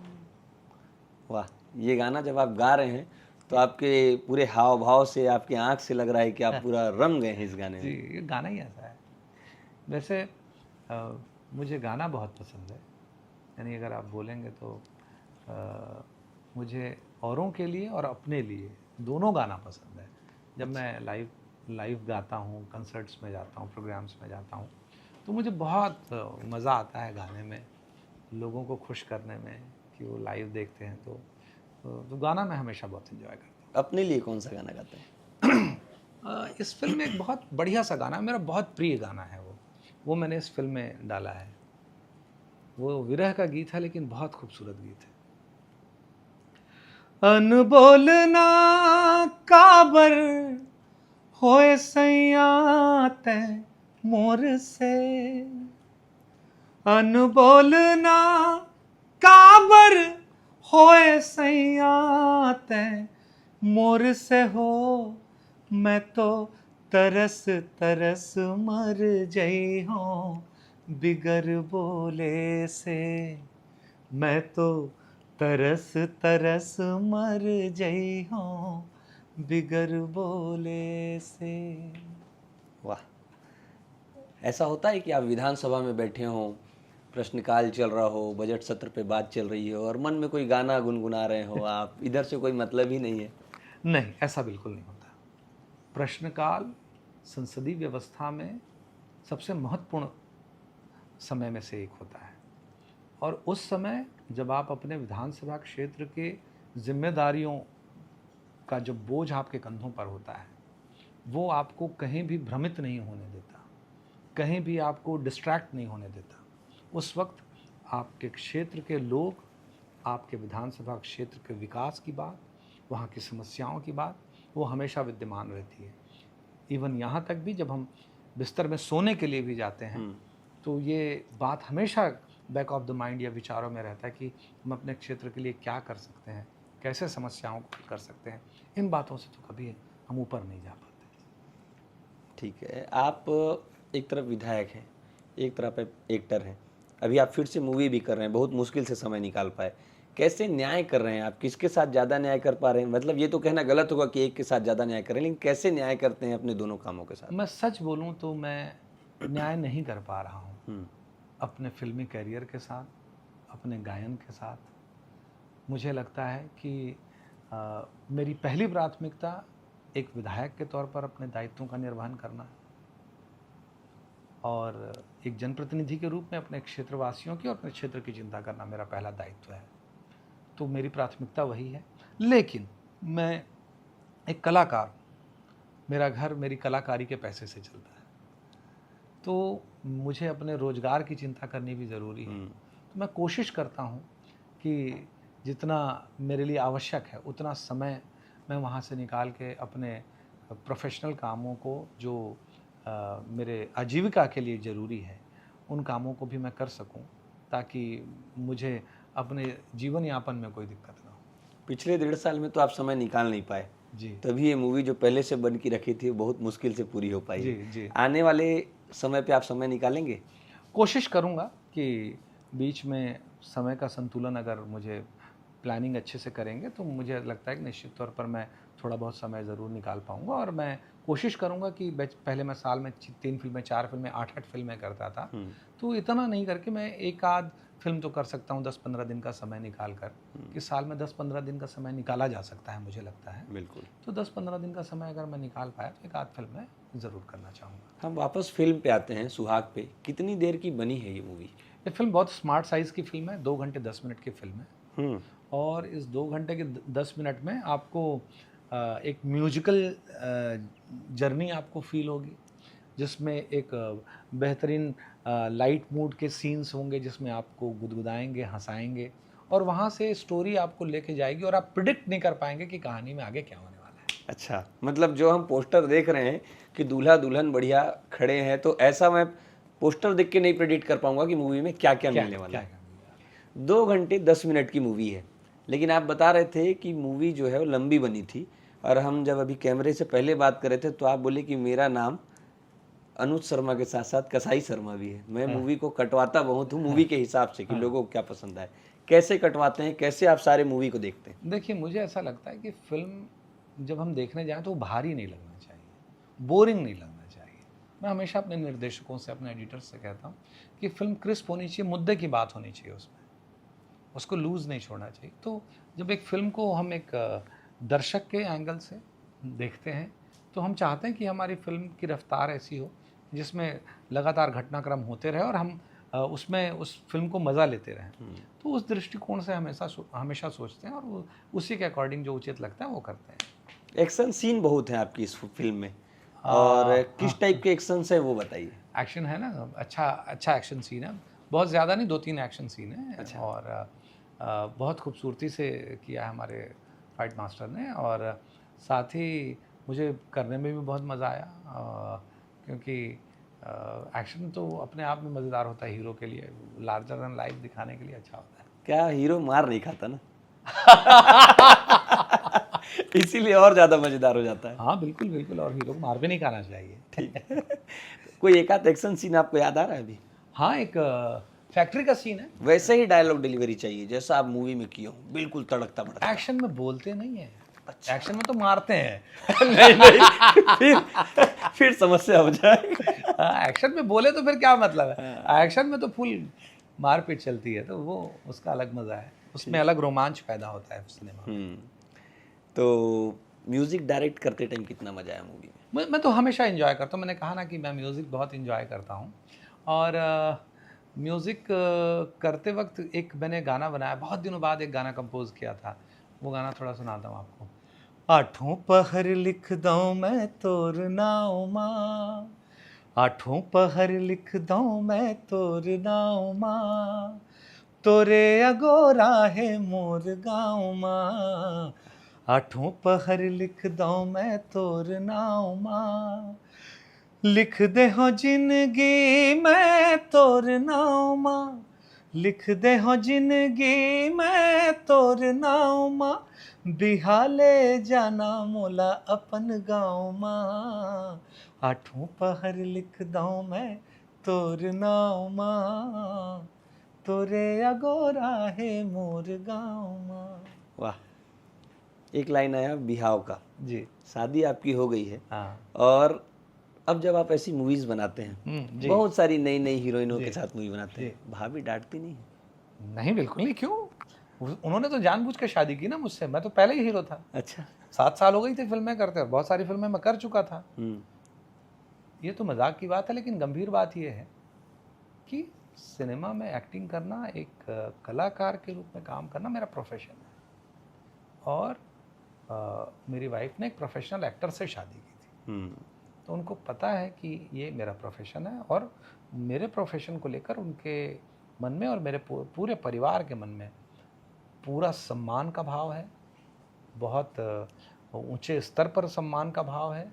वाह, ये गाना जब आप गा रहे हैं तो आपके पूरे हाव भाव से, आपकी आंख से लग रहा है कि आप पूरा रम गए हैं इस गाने जी, में। ये गाना ही ऐसा है। वैसे मुझे गाना बहुत पसंद है, यानी अगर आप बोलेंगे तो मुझे औरों के लिए और अपने लिए दोनों गाना पसंद है। जब मैं लाइव गाता हूँ, कंसर्ट्स में जाता हूँ, प्रोग्राम्स में जाता हूँ, तो मुझे बहुत मज़ा आता है गाने में, लोगों को खुश करने में कि वो लाइव देखते हैं। तो गाना मैं हमेशा बहुत एंजॉय करता अपने लिए कौन सा गाना गाते हैं? इस फिल्म में एक बहुत बढ़िया सा गाना, मेरा बहुत प्रिय गाना है वो मैंने इस फिल्म में डाला है। वो विरह का गीत है लेकिन बहुत खूबसूरत गीत है। अनबोल ना काबर होए सैया तै मोर से, अनबोल ना काबर होए सैया तै मोर से हो, मैं तो तरस तरस मर जई हूँ बिगर बोले से, मैं तो तरस तरस मर जई हूँ बिगर बोले से। वाह। ऐसा होता है कि आप विधानसभा में बैठे हों, प्रश्नकाल चल रहा हो, बजट सत्र पे बात चल रही हो और मन में कोई गाना गुनगुना रहे हो आप, इधर से कोई मतलब ही नहीं है? नहीं, ऐसा बिल्कुल नहीं होता। प्रश्नकाल संसदीय व्यवस्था में सबसे महत्वपूर्ण समय में से एक होता है और उस समय जब आप अपने विधानसभा क्षेत्र के जिम्मेदारियों का जो बोझ आपके कंधों पर होता है, वो आपको कहीं भी भ्रमित नहीं होने देता, कहीं भी आपको डिस्ट्रैक्ट नहीं होने देता। उस वक्त आपके क्षेत्र के लोग, आपके विधानसभा क्षेत्र के विकास की बात, वहाँ की समस्याओं की बात, वो हमेशा विद्यमान रहती है। इवन यहाँ तक भी जब हम बिस्तर में सोने के लिए भी जाते हैं तो ये बात हमेशा बैक ऑफ द माइंड या विचारों में रहता है कि हम अपने क्षेत्र के लिए क्या कर सकते हैं, कैसे समस्याओं को हल कर सकते हैं। इन बातों से तो कभी हम ऊपर नहीं जा पाते। ठीक है, आप एक तरफ विधायक हैं, एक तरफ एक्टर हैं, अभी आप फिर से मूवी भी कर रहे हैं, बहुत मुश्किल से समय निकाल पाए। कैसे न्याय कर रहे हैं आप, किसके साथ ज़्यादा न्याय कर पा रहे हैं? मतलब ये तो कहना गलत होगा कि एक के साथ ज़्यादा न्याय करें, लेकिन कैसे न्याय करते हैं अपने दोनों कामों के साथ? मैं सच बोलूं तो मैं न्याय नहीं कर पा रहा हूं अपने फिल्मी कैरियर के साथ, अपने गायन के साथ। मुझे लगता है कि मेरी पहली प्राथमिकता एक विधायक के तौर पर अपने दायित्वों का निर्वहन करना है और एक जनप्रतिनिधि के रूप में अपने क्षेत्रवासियों की और अपने क्षेत्र की चिंता करना मेरा पहला दायित्व है। तो मेरी प्राथमिकता वही है। लेकिन मैं एक कलाकार हूँ, मेरा घर मेरी कलाकारी के पैसे से चलता है, तो मुझे अपने रोज़गार की चिंता करनी भी ज़रूरी है। तो मैं कोशिश करता हूँ कि जितना मेरे लिए आवश्यक है उतना समय मैं वहाँ से निकाल के अपने प्रोफेशनल कामों को जो मेरे आजीविका के लिए ज़रूरी है उन कामों को भी मैं कर सकूं, ताकि मुझे अपने जीवन यापन में कोई दिक्कत ना हो। पिछले 1.5 साल में तो आप समय निकाल नहीं पाए जी, तभी ये मूवी जो पहले से बन के रखी थी बहुत मुश्किल से पूरी हो पाई जी, है। जी। आने वाले समय पे आप समय निकालेंगे? कोशिश करूँगा कि बीच में समय का संतुलन अगर मुझे प्लानिंग अच्छे से करेंगे तो मुझे लगता है कि निश्चित तौर पर मैं थोड़ा बहुत समय ज़रूर निकाल पाऊँगा। और मैं कोशिश करूँगा कि पहले मैं साल में 3 फिल्में, 4 फिल्में, 8-8 फिल्में करता था, तो इतना नहीं करके मैं एक आध फिल्म तो कर सकता हूँ 10-15 दिन का समय निकाल कर, कि साल में 10-15 दिन का समय निकाला जा सकता है, मुझे लगता है। बिल्कुल। तो 10-15 दिन का समय अगर मैं निकाल पाया तो एक आध फिल्म मैं ज़रूर करना चाहूँगा। हम वापस फिल्म पे आते हैं, सुहाग पे। कितनी देर की बनी है ये मूवी? ये फिल्म बहुत स्मार्ट साइज़ की फिल्म है, 2 घंटे 10 मिनट की फिल्म है। और इस 2 घंटे के 10 मिनट में आपको एक म्यूजिकल जर्नी आपको फील होगी, जिसमें एक बेहतरीन लाइट मूड के सीन्स होंगे जिसमें आपको गुदगुदाएंगे, हंसाएंगे, और वहाँ से स्टोरी आपको लेके जाएगी और आप प्रिडिक्ट नहीं कर पाएंगे कि कहानी में आगे क्या होने वाला है। अच्छा, मतलब जो हम पोस्टर देख रहे हैं कि दूल्हा दुल्हन बढ़िया खड़े हैं, तो ऐसा मैं पोस्टर देख के नहीं प्रेडिक्ट कर पाऊंगा कि मूवी में क्या क्या मिलने वाला है। 2 घंटे 10 मिनट की मूवी है, लेकिन आप बता रहे थे कि मूवी जो है वो लंबी बनी थी, और हम जब अभी कैमरे से पहले बात कर रहे थे तो आप बोले कि मेरा नाम अनुज शर्मा के साथ साथ कसाई शर्मा भी है। मैं मूवी को कटवाता बहुत हूँ मूवी के हिसाब से कि लोगों को क्या पसंद आए। कैसे कटवाते हैं, कैसे आप सारे मूवी को देखते हैं? देखिए, मुझे ऐसा लगता है कि फिल्म जब हम देखने जाएं तो वो भारी नहीं लगना चाहिए, बोरिंग नहीं लगना चाहिए। मैं हमेशा अपने निर्देशकों से, अपने एडिटर्स से कहता हूँ कि फिल्म क्रिस्प होनी चाहिए, मुद्दे की बात होनी चाहिए उसमें, उसको लूज़ नहीं छोड़ना चाहिए। तो जब एक फ़िल्म को हम एक दर्शक के एंगल से देखते हैं तो हम चाहते हैं कि हमारी फ़िल्म की रफ्तार ऐसी हो जिसमें लगातार घटनाक्रम होते रहे और हम उसमें उस फिल्म को मज़ा लेते रहें। तो उस दृष्टिकोण से हमेशा सोचते हैं और उसी के अकॉर्डिंग जो उचित लगता है वो करते हैं। एक्शन सीन बहुत है आपकी इस फिल्म में, और किस टाइप के एक्शन है वो बताइए। एक्शन है ना, अच्छा एक्शन सीन है, बहुत ज़्यादा नहीं, 2-3 एक्शन सीन है। अच्छा। और बहुत खूबसूरती से किया है हमारे फाइट मास्टर ने, और साथ ही मुझे करने में भी बहुत मज़ा आया, क्योंकि एक्शन तो अपने आप में मज़ेदार होता है। हीरो के लिए लार्जर दैन लाइफ दिखाने के लिए अच्छा होता है। क्या हीरो मार नहीं खाता ना? इसीलिए और ज़्यादा मज़ेदार हो जाता है। हाँ बिल्कुल बिल्कुल, और हीरो को मार भी नहीं खाना चाहिए। ठीक है। कोई एक आध एक्शन सीन आपको याद आ रहा है अभी? हाँ, एक फैक्ट्री का सीन है। वैसे ही डायलॉग डिलीवरी चाहिए जैसा आप मूवी में किए हो, बिल्कुल तड़कता भड़कता। एक्शन में बोलते नहीं है। अच्छा। एक्शन में तो मारते हैं। नहीं, फिर समस्या हो जाएगी। एक्शन में बोले तो फिर क्या मतलब है? एक्शन में तो फुल मारपीट चलती है, तो वो उसका अलग मज़ा है, उसमें अलग रोमांच पैदा होता है सिनेमा में। तो म्यूजिक डायरेक्ट करते टाइम कितना मजा आया मूवी में? मैं तो हमेशा एंजॉय करता हूँ। मैंने कहा ना कि मैं म्यूज़िक बहुत एंजॉय करता हूँ, और म्यूज़िक करते वक्त एक मैंने गाना बनाया, बहुत दिनों बाद एक गाना कंपोज किया था। वो गाना थोड़ा सुनाता हूँ आपको। आठों पहर लिख दूँ मैं तोर नाम माँ, आठों पहर लिख दूं मैं तोर नाम माँ, तोरे अगोरा है मोर गाँव माँ। आठों पहर लिख दूं मैं तोर नाम माँ, लिख दे हो जिंदगी मैं तोर नाम माँ, लिख दे हो जिंदगी मैं तोर नाम माँ। बिहाले जाना मोला अपन गाँव माँ, आठों पहर लिख दूं मैं तोर नाम माँ, तोरे अगोरा है मोर गाँव माँ। वाह, एक लाइन आया बिहाव का। जी शादी आपकी हो गई है हाँ और अब जब आप ऐसी मूवीज बनाते हैं, जी बहुत सारी नई नई हीरोइनों जी, के साथ मूवी बनाते जी। हैं, भाभी डांटती नहीं है? नहीं बिल्कुल नहीं, क्यों? उन्होंने तो जानबूझ के शादी की ना मुझसे, मैं तो पहले ही हीरो था। अच्छा। 7 साल हो गई थी फिल्में करते, और बहुत सारी फिल्में मैं कर चुका था। हम्म। ये तो मजाक की बात है, लेकिन गंभीर बात ये है कि सिनेमा में एक्टिंग करना, एक कलाकार के रूप में काम करना मेरा प्रोफेशन है। और मेरी वाइफ ने एक प्रोफेशनल एक्टर से शादी की थी, तो उनको पता है कि ये मेरा प्रोफेशन है, और मेरे प्रोफेशन को लेकर उनके मन में और मेरे पूरे परिवार के मन में पूरा सम्मान का भाव है, बहुत ऊंचे स्तर पर सम्मान का भाव है।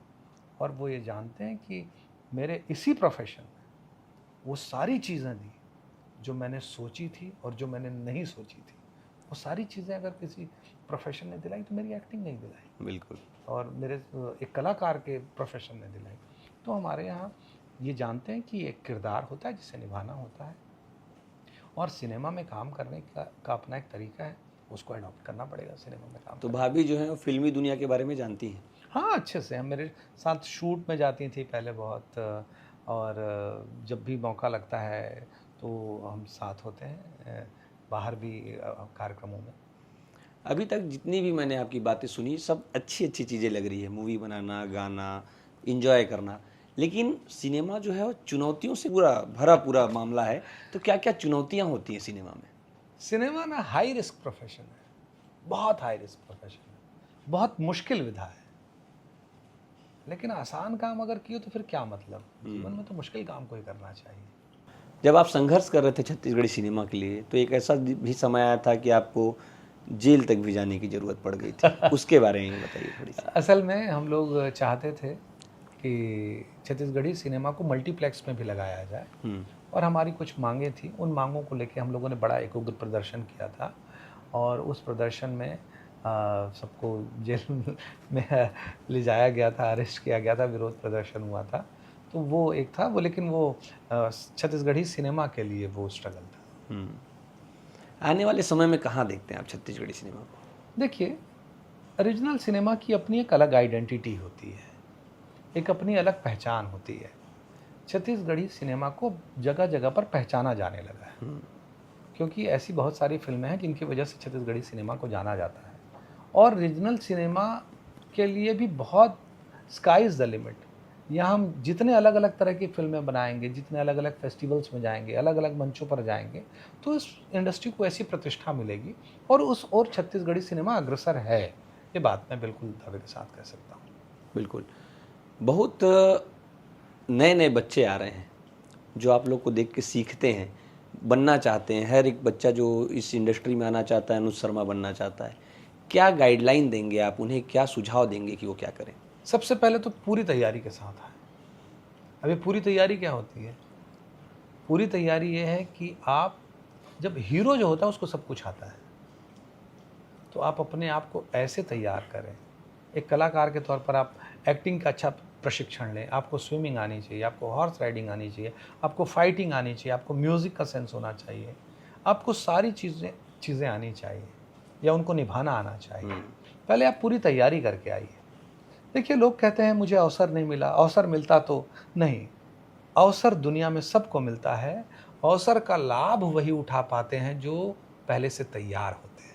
और वो ये जानते हैं कि मेरे इसी प्रोफेशन में वो सारी चीज़ें दी जो मैंने सोची थी और जो मैंने नहीं सोची थी, वो सारी चीज़ें अगर किसी प्रोफेशन ने दिलाई तो मेरी एक्टिंग नहीं दिलाई, बिल्कुल। और मेरे एक कलाकार के प्रोफेशन ने दिलाई। तो हमारे यहाँ ये जानते हैं कि एक किरदार होता है जिसे निभाना होता है, और सिनेमा में काम करने का अपना एक तरीका है, उसको अडॉप्ट करना पड़ेगा सिनेमा में काम तो करने। भाभी जो है वो फिल्मी दुनिया के बारे में जानती हैं? हाँ, अच्छे से। हम मेरे साथ शूट में जाती थी पहले बहुत, और जब भी मौका लगता है तो हम साथ होते हैं, बाहर भी कार्यक्रमों में। अभी तक जितनी भी मैंने आपकी बातें सुनी, सब अच्छी अच्छी चीज़ें लग रही है, मूवी बनाना, गाना, इंजॉय करना। लेकिन सिनेमा जो है वो चुनौतियों से पूरा मामला है। तो क्या क्या चुनौतियाँ होती हैं सिनेमा में? सिनेमा ना हाई रिस्क प्रोफेशन है, बहुत हाई रिस्क प्रोफेशन है, बहुत मुश्किल विधा है। लेकिन आसान काम अगर किए तो फिर क्या मतलब? जीवन में तो मुश्किल काम को ही करना चाहिए। जब आप संघर्ष कर रहे थे छत्तीसगढ़ी सिनेमा के लिए, तो एक ऐसा भी समय आया था कि आपको जेल तक भी जाने की ज़रूरत पड़ गई थी। उसके बारे में बताइए थोड़ी सी। असल में हम लोग चाहते थे कि छत्तीसगढ़ी सिनेमा को मल्टीप्लेक्स में भी लगाया जाए, और हमारी कुछ मांगें थी। उन मांगों को लेके हम लोगों ने बड़ा एक उग्र प्रदर्शन किया था, और उस प्रदर्शन में सबको जेल में ले जाया गया था, अरेस्ट किया गया था, विरोध प्रदर्शन हुआ था। तो वो एक था वो, लेकिन वो छत्तीसगढ़ी सिनेमा के लिए वो स्ट्रगल था। आने वाले समय में कहाँ देखते हैं आप छत्तीसगढ़ी सिनेमा को? देखिए, ओरिजिनल सिनेमा की अपनी एक अलग आइडेंटिटी होती है, एक अपनी अलग पहचान होती है। छत्तीसगढ़ी सिनेमा को जगह जगह पर पहचाना जाने लगा है, क्योंकि ऐसी बहुत सारी फिल्में हैं जिनकी वजह से छत्तीसगढ़ी सिनेमा को जाना जाता है। और रीजनल सिनेमा के लिए भी बहुत स्काई इज़ द लिमिट। यहाँ हम जितने अलग अलग तरह की फिल्में बनाएंगे, जितने अलग अलग फेस्टिवल्स में जाएंगे, अलग अलग मंचों पर जाएंगे, तो इस इंडस्ट्री को ऐसी प्रतिष्ठा मिलेगी, और उस और छत्तीसगढ़ी सिनेमा अग्रसर है, ये बात मैं बिल्कुल दावे के साथ कह सकता हूँ। बिल्कुल। बहुत नए नए बच्चे आ रहे हैं जो आप लोग को देख के सीखते हैं, बनना चाहते हैं। हर एक बच्चा जो इस इंडस्ट्री में आना चाहता है, अनुज शर्मा बनना चाहता है। क्या गाइडलाइन देंगे आप उन्हें, क्या सुझाव देंगे कि वो क्या करें? सबसे पहले तो पूरी तैयारी के साथ आए। अभी पूरी तैयारी क्या होती है? पूरी तैयारी ये है कि आप, जब हीरो जो होता है उसको सब कुछ आता है, तो आप अपने आप को ऐसे तैयार करें। एक कलाकार के तौर पर आप एक्टिंग का अच्छा प्रशिक्षण लें, आपको स्विमिंग आनी चाहिए, आपको हॉर्स राइडिंग आनी चाहिए, आपको फाइटिंग आनी चाहिए, आपको म्यूज़िक का सेंस होना चाहिए, आपको सारी चीज़ें आनी चाहिए, या उनको निभाना आना चाहिए। पहले आप पूरी तैयारी करके आइए। देखिए, लोग कहते हैं मुझे अवसर नहीं मिला, अवसर मिलता तो नहीं। अवसर दुनिया में सबको मिलता है। अवसर का लाभ वही उठा पाते हैं जो पहले से तैयार होते हैं।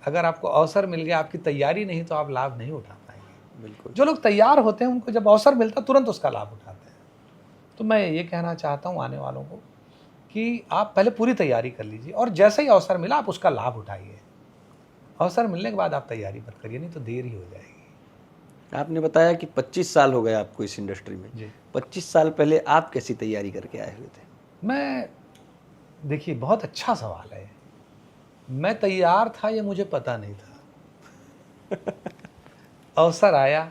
अगर आपको अवसर मिल गया, आपकी तैयारी नहीं, तो आप लाभ नहीं उठा पाएंगे। बिल्कुल। जो लोग तैयार होते हैं उनको जब अवसर मिलता है तुरंत उसका लाभ उठाते हैं। तो मैं ये कहना चाहता हूँ आने वालों को कि आप पहले पूरी तैयारी कर लीजिए, और जैसे ही अवसर मिला आप उसका लाभ उठाइए। अवसर मिलने के बाद आप तैयारी मत करिए, नहीं तो देर ही हो जाएगी। आपने बताया कि 25 साल हो गए आपको इस इंडस्ट्री में। जी। 25 साल पहले आप कैसी तैयारी करके आए हुए थे? मैं देखिए, बहुत अच्छा सवाल है ये। मैं तैयार था ये मुझे पता नहीं था। अवसर आया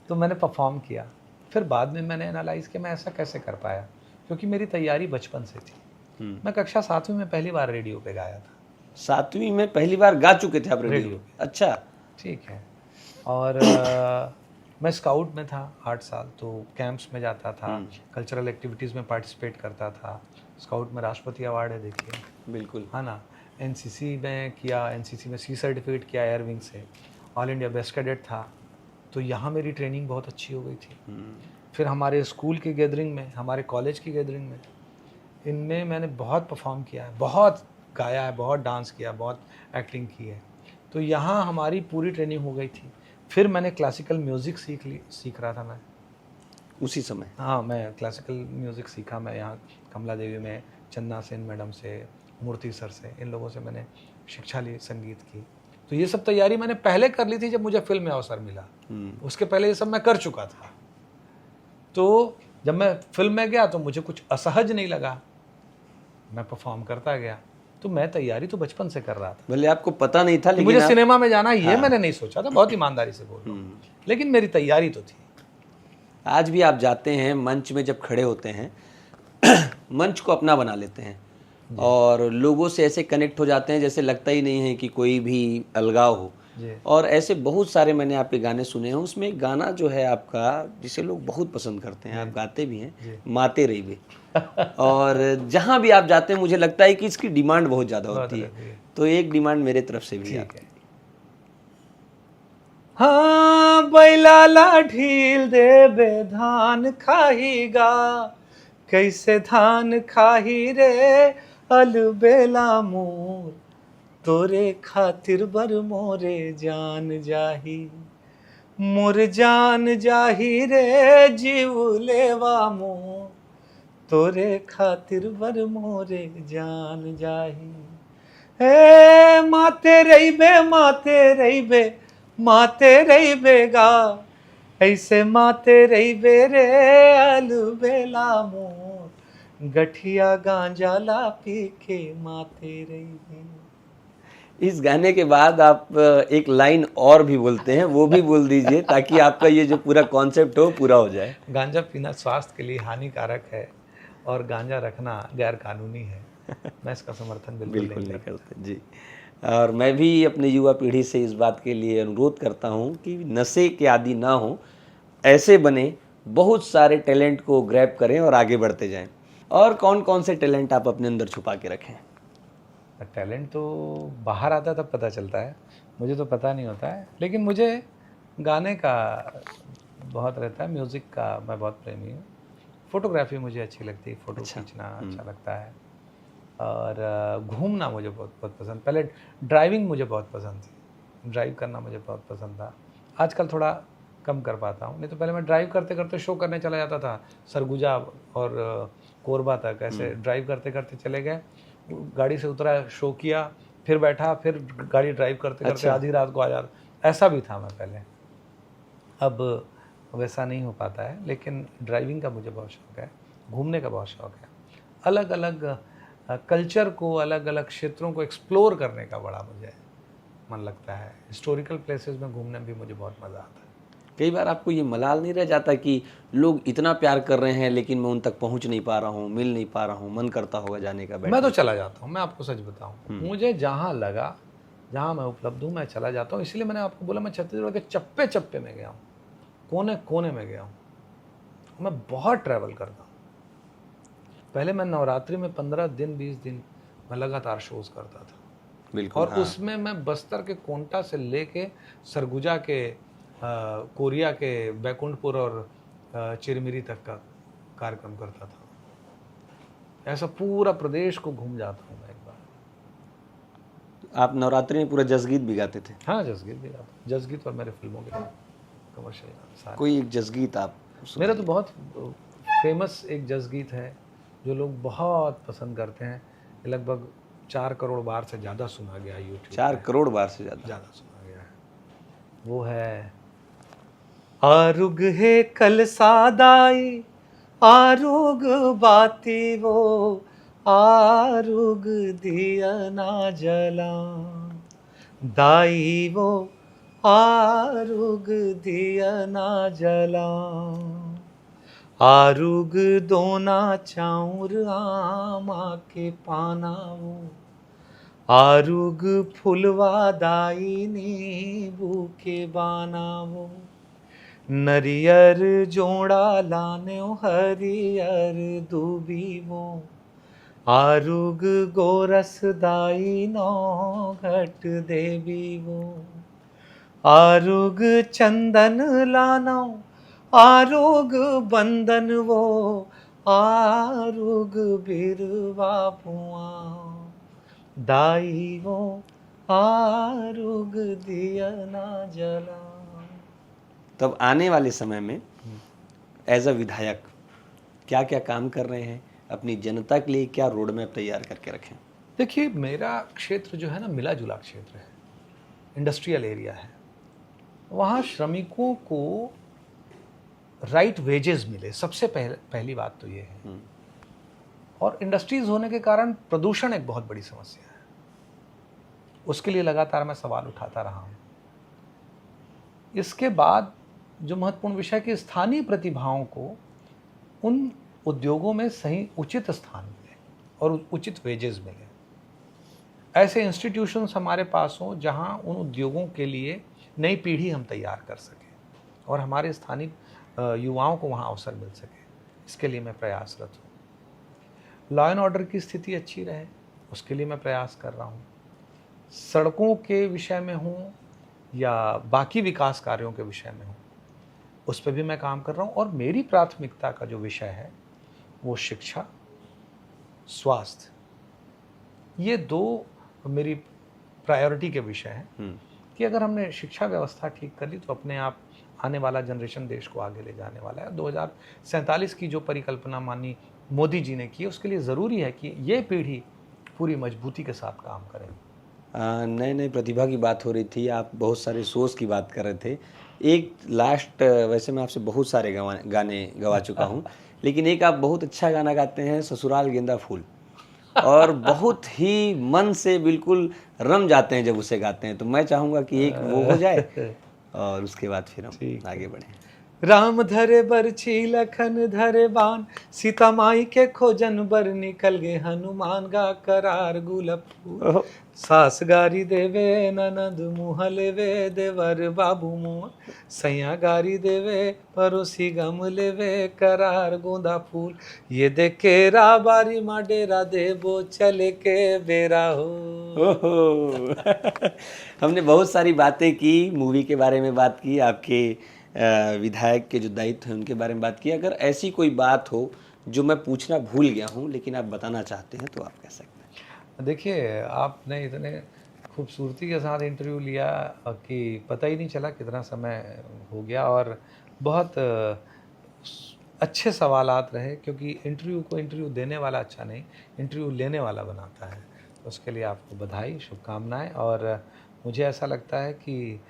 तो मैंने परफॉर्म किया। फिर बाद में मैंने एनालाइज़ किया मैं ऐसा कैसे कर पाया, क्योंकि मेरी तैयारी बचपन से थी। मैं कक्षा 7वीं में पहली बार रेडियो पे गाया था। 7वीं में पहली बार गा चुके थे आप रेडियो रेडियो पे? अच्छा। ठीक है। और मैं स्काउट में था 8 साल, तो कैंप्स में जाता था, कल्चरल एक्टिविटीज़ में पार्टिसिपेट करता था। स्काउट में राष्ट्रपति अवार्ड है, देखिए, बिल्कुल। है ना। एनसीसी में किया, एनसीसी में सी सर्टिफिकेट किया एयर विंग से। ऑल इंडिया बेस्ट कैडेट था, तो यहाँ मेरी ट्रेनिंग बहुत अच्छी हो गई थी। फिर हमारे स्कूल की गैदरिंग में, हमारे कॉलेज की गैदरिंग में, इनमें मैंने बहुत परफॉर्म किया है, बहुत गाया है, बहुत डांस किया, बहुत एक्टिंग की है। तो यहाँ हमारी पूरी ट्रेनिंग हो गई थी। फिर मैंने क्लासिकल म्यूज़िक सीख रहा था मैं। उसी समय? हाँ, मैं क्लासिकल म्यूज़िक सीखा। मैं यहाँ कमला देवी में चंदा सेन मैडम से, मूर्ति सर से, इन लोगों से मैंने शिक्षा ली संगीत की। तो ये सब तैयारी मैंने पहले कर ली थी जब मुझे फिल्म में अवसर मिला। उसके पहले ये सब मैं कर चुका था। तो जब मैं फिल्म में गया तो मुझे कुछ असहज नहीं लगा, मैं परफॉर्म करता गया। तो मैं तैयारी तो बचपन से कर रहा था। भले आपको पता नहीं था, कि लेकिन मुझे आप... सिनेमा में जाना है ये मैंने नहीं सोचा था, बहुत ईमानदारी से बोल रहा हूँ, लेकिन मेरी तैयारी तो थी। आज भी आप जाते हैं मंच में, जब खड़े होते हैं मंच को अपना बना लेते हैं और लोगों से ऐसे कनेक्ट हो जाते हैं जैसे लगता ही नहीं है कि कोई भी अलगाव हो। और ऐसे बहुत सारे मैंने आपके गाने सुने हैं। उसमें एक गाना जो है आपका, जिसे लोग बहुत पसंद करते हैं, आप गाते भी हैं, माते रहिबे। और जहाँ भी आप जाते हैं मुझे लगता है कि इसकी डिमांड बहुत ज़्यादा होती है। तो एक डिमांड मेरे तरफ से भी ठीक है। हाँ, बैलाला ढील देबे धान खाहीगा, कैसे धान खाही रे अलबेला मोर, तोरे खातिर बर मोरे जान जाही, मोर जान जाही रे जीव लेवा मोर, तोरे खातिर बर मोरे जान जाही। हे माते रहिबे, माते रहिबे, माते रहिबे गा, ऐसे माते रहिबे रे अलबेला मोर, गठिया गांजा ला पी के माते रहिबे। इस गाने के बाद आप एक लाइन और भी बोलते हैं, वो भी बोल दीजिए ताकि आपका ये जो पूरा कॉन्सेप्ट हो पूरा हो जाए। गांजा पीना स्वास्थ्य के लिए हानिकारक है और गांजा रखना गैर कानूनी है। मैं इसका समर्थन बिल्कुल नहीं करते जी। और मैं भी अपने युवा पीढ़ी से इस बात के लिए अनुरोध करता हूँ कि नशे के आदी ना हो, ऐसे बने, बहुत सारे टैलेंट को ग्रैब करें और आगे बढ़ते जाएं। और कौन कौन से टैलेंट आप अपने अंदर छुपा के रखें? टैलेंट तो बाहर आता तब पता चलता है, मुझे तो पता नहीं होता है। लेकिन मुझे गाने का बहुत रहता है, म्यूज़िक का मैं बहुत प्रेमी हूँ। फोटोग्राफी मुझे अच्छी लगती है, फ़ोटो खींचना अच्छा लगता है। और घूमना मुझे बहुत बहुत पसंद। पहले ड्राइविंग मुझे बहुत पसंद थी, ड्राइव करना मुझे बहुत पसंद था। आजकल थोड़ा कम कर पाता हूँ, नहीं तो पहले मैं ड्राइव करते करते शो करने चला जाता था, सरगुजा और कोरबा तक। ऐसे ड्राइव करते करते चले गए, गाड़ी से उतरा, शो किया, फिर बैठा, फिर गाड़ी ड्राइव करते करते आधी रात को आ जाता। ऐसा भी था मैं पहले, अब वैसा नहीं हो पाता है। लेकिन ड्राइविंग का मुझे बहुत शौक़ है, घूमने का बहुत शौक़ है, अलग अलग कल्चर को, अलग अलग क्षेत्रों को एक्सप्लोर करने का बड़ा मुझे मन लगता है। हिस्टोरिकल प्लेसेस में घूमने में भी मुझे बहुत मज़ा आता है। कई बार आपको ये मलाल नहीं रह जाता कि लोग इतना प्यार कर रहे हैं लेकिन मैं उन तक पहुंच नहीं पा रहा हूँ, मिल नहीं पा रहा हूँ, मन करता होगा जाने का? मैं तो चला जाता हूँ, मैं आपको सच बताऊँ, मुझे जहाँ लगा, जहाँ मैं उपलब्ध हूँ, मैं चला जाता हूँ। इसलिए मैंने आपको बोला मैं छत्तीसगढ़ के चप्पे चप्पे में गया हूँ, कोने कोने में गया हूँ। मैं बहुत ट्रैवल करता हूँ। पहले मैं नवरात्रि में 15 दिन 20 दिन मैं लगातार शोज़ करता था। बिल्कुल। और उसमें मैं बस्तर के कोंटा से लेके सरगुजा के कोरिया के बैकुंठपुर और चिरमिरी तक का कार्यक्रम करता था। ऐसा पूरा प्रदेश को घूम जाता हूँ मैं एक बार। आप नवरात्रि में पूरा जसगीत भी गाते थे? हाँ, जसगीत भी गाता, जसगीत और मेरे फिल्मों के कमर्शियल सारे। कोई एक जसगीत आप मेरा तो बहुत फेमस एक जसगीत है जो लोग बहुत पसंद करते हैं, लगभग 4 करोड़ बार से ज़्यादा सुना गया यूट्यूब। 4 करोड़ बार से ज़्यादा सुना गया है। वो है आरुग है कल सादाई आरुग बाती वो आरुग दिया ना जला दाई वो आरुग दिया ना जला आरुग दोना चाउर आमा के पाना वो आरुग फुलवा दाई नींबू के बाना वो नरियर जोड़ा लाने हरियर दूबी वो आरुग गोरस दाई नौ घट देवी वो आरुग चंदन लानो आरुग बंदन वो आरुग बिरवा पुआ दाई वो आरुग दिया ना जला। तब आने वाले समय में एज अ विधायक क्या क्या काम कर रहे हैं, अपनी जनता के लिए क्या रोड मैप तैयार करके रखें? देखिए, मेरा क्षेत्र जो है ना मिला जुला क्षेत्र है, इंडस्ट्रियल एरिया है। वहाँ श्रमिकों को राइट वेजेस मिले, सबसे पहली बात तो ये है। और इंडस्ट्रीज होने के कारण प्रदूषण एक बहुत बड़ी समस्या है, उसके लिए लगातार मैं सवाल उठाता रहा हूँ। इसके बाद जो महत्वपूर्ण विषय कि स्थानीय प्रतिभाओं को उन उद्योगों में सही उचित स्थान मिले और उचित वेजेस मिले। ऐसे इंस्टीट्यूशंस हमारे पास हों जहां उन उद्योगों के लिए नई पीढ़ी हम तैयार कर सकें और हमारे स्थानीय युवाओं को वहां अवसर मिल सके। इसके लिए मैं प्रयासरत हूँ। लॉ एंड ऑर्डर की स्थिति अच्छी रहे, उसके लिए मैं प्रयास कर रहा हूँ। सड़कों के विषय में हूँ या बाकी विकास कार्यों के विषय में हूँ, उस पर भी मैं काम कर रहा हूँ। और मेरी प्राथमिकता का जो विषय है वो शिक्षा, स्वास्थ्य, ये दो मेरी प्रायोरिटी के विषय हैं कि अगर हमने शिक्षा व्यवस्था ठीक कर ली तो अपने आप आने वाला जनरेशन देश को आगे ले जाने वाला है। 2047 की जो परिकल्पना माननीय मोदी जी ने की, उसके लिए ज़रूरी है कि ये पीढ़ी पूरी मजबूती के साथ काम करे। नए नए प्रतिभा की बात हो रही थी, आप बहुत सारे शोज़ की बात कर रहे थे। एक लास्ट, वैसे मैं आपसे बहुत सारे गाने गवा चुका हूँ, लेकिन एक आप बहुत अच्छा गाना गाते हैं, ससुराल गेंदा फूल, और बहुत ही मन से बिल्कुल रम जाते हैं जब उसे गाते हैं। तो मैं चाहूँगा कि एक वो हो जाए और उसके बाद फिर हम आगे बढ़ें। राम धरे बरछी लखन धरे बाण, सीता माई के खोजन बर निकल गए हनुमान गा करार गुलाब फूल। सास गारी देवे ननद मुँह लेवे देवर बाबू मुँह, सैया गारी देवे पड़ोसी गम लेवे करार गोंदा फूल। ये देखे राबारी माँ डेरा देवो चले के बेरा हो। हमने बहुत सारी बातें की, मूवी के बारे में बात की, आपके विधायक के जो दायित्व हैं उनके बारे में बात की। अगर ऐसी कोई बात हो जो मैं पूछना भूल गया हूँ लेकिन आप बताना चाहते हैं तो आप कह सकते हैं। देखिए, आपने इतने खूबसूरती के साथ इंटरव्यू लिया कि पता ही नहीं चला कितना समय हो गया, और बहुत अच्छे सवालात रहे, क्योंकि इंटरव्यू को इंटरव्यू देने वाला अच्छा नहीं, इंटरव्यू लेने वाला बनाता है। तो उसके लिए आपको बधाई, शुभकामनाएं। और मुझे ऐसा लगता है कि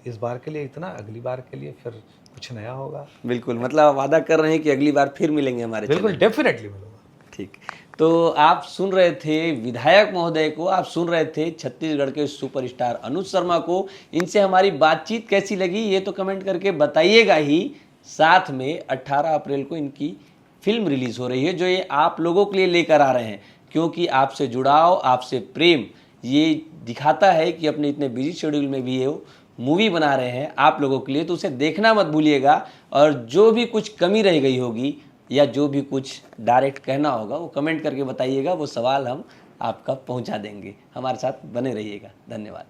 इस बार के लिए इतना, अगली बार के लिए फिर कुछ नया होगा। बिल्कुल, मतलब आप वादा कर रहे हैं कि अगली बार फिर मिलेंगे हमारे चैनल। बिल्कुल, डेफिनेटली मिलूंगा। ठीक, तो आप सुन रहे थे विधायक महोदय को, आप सुन रहे थे छत्तीसगढ़ के सुपरस्टार अनुज शर्मा को। इनसे हमारी बातचीत कैसी लगी ये तो कमेंट करके बताइएगा ही। साथ में 18 अप्रैल को इनकी फिल्म रिलीज़ हो रही है जो ये आप लोगों के लिए लेकर आ रहे हैं, क्योंकि आपसे जुड़ाव, आपसे प्रेम ये दिखाता है कि अपने इतने बिजी शेड्यूल में भी ये मूवी बना रहे हैं आप लोगों के लिए। तो उसे देखना मत भूलिएगा, और जो भी कुछ कमी रह गई होगी या जो भी कुछ डायरेक्ट कहना होगा वो कमेंट करके बताइएगा, वो सवाल हम आपका पहुंचा देंगे। हमारे साथ बने रहिएगा। धन्यवाद।